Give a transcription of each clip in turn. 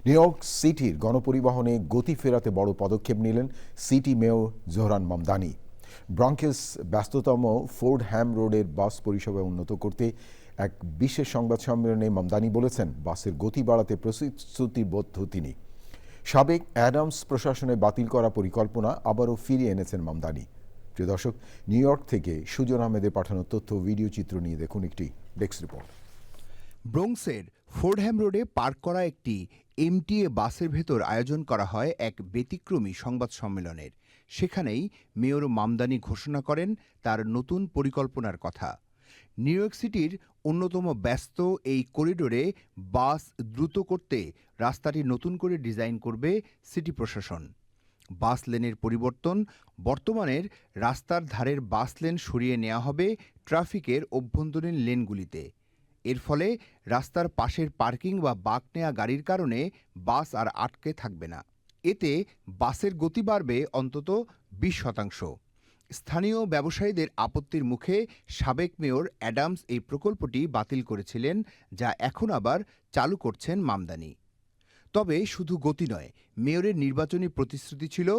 New York সিটির গণপরিবহনে গতি ফেরাতে বড় পদক্ষেপ নিলেন সিটি মেয়র জোহরান মামদানি। ব্রঙ্কেস ব্যস্ততম ফোর্ডহ্যাম রোডের বাস পরিষেবা উন্নত করতে এক বিশেষ সংবাদ সম্মেলনে মামদানি বলেছেন, বাসের গতি বাড়াতে প্রতিশ্রুতিবদ্ধ তিনি। সাবেক অ্যাডামস প্রশাসনে বাতিল করা পরিকল্পনা আবারও ফিরিয়ে এনেছেন মামদানি। প্রিয় দর্শক, নিউ ইয়র্ক থেকে সুজন আহমেদের পাঠানো তথ্য ভিডিও চিত্র নিয়ে দেখুন একটি ডেস্ক রিপোর্ট। ব্রঙ্কসের ফোর্ডহ্যাম রোডে পার্ক করা একটি এমটিএ বাসের ভেতর আয়োজন করা হয় এক ব্যতিক্রমী সংবাদ সম্মেলনের। সেখানেই মেয়র মামদানি ঘোষণা করেন তার নতুন পরিকল্পনার কথা। নিউ ইয়র্ক সিটির অন্যতম ব্যস্ত এই করিডোরে বাস দ্রুত করতে রাস্তাটি নতুন করে ডিজাইন করবে সিটি প্রশাসন। বাস লেনের পরিবর্তন, বর্তমানের রাস্তার ধারের বাস লেন সরিয়ে নেওয়া হবে ট্রাফিকের অভ্যন্তরীণ লেনগুলিতে। এর ফলে রাস্তার পাশের পার্কিং বা বাঁক নেওয়া গাড়ির কারণে বাস আর আটকে থাকবে না। এতে বাসের গতি বাড়বে অন্তত 20%। স্থানীয় ব্যবসায়ীদের আপত্তির মুখে সাবেক মেয়র অ্যাডামস এই প্রকল্পটি বাতিল করেছিলেন, যা এখন আবার চালু করছেন মামদানি। তবে শুধু গতি নয়, মেয়রের নির্বাচনী প্রতিশ্রুতি ছিল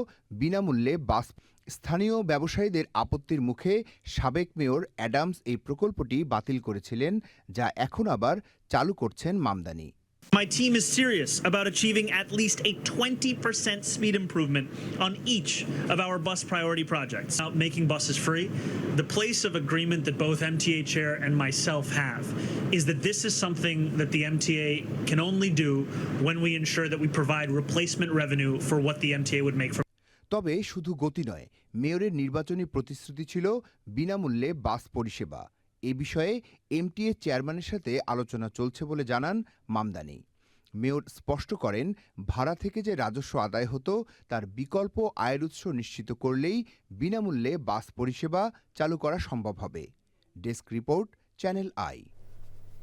বিনামূল্যে বাস। স্থানীয় ব্যবসায়ীদের আপত্তির মুখে সাবেক মেয়র অ্যাডামস এই প্রকল্পটি বাতিল করেছিলেন, যা এখন আবার চালু করছেন Mamdani. My team is serious about achieving at least a 20% speed improvement on each of our bus priority projects. Now, making buses free, the place of agreement that both MTA chair and myself have is that this is something that the MTA can only do when we ensure that we provide replacement revenue for what the MTA would make from. তবে শুধু গতি নয়, মেয়রের নির্বাচনী প্রতিশ্রুতি ছিল বিনামূল্যে বাস পরিষেবা। এ বিষয়ে এমটিএ চেয়ারম্যানের সাথে আলোচনা চলছে বলে জানান মামদানি। মেয়র স্পষ্ট করেন, ভাড়া থেকে যে রাজস্ব আদায় হতো তার বিকল্প আয়ের উৎস নিশ্চিত করলেই বিনামূল্যে বাস পরিষেবা চালু করা সম্ভব হবে। Desk report, channel I.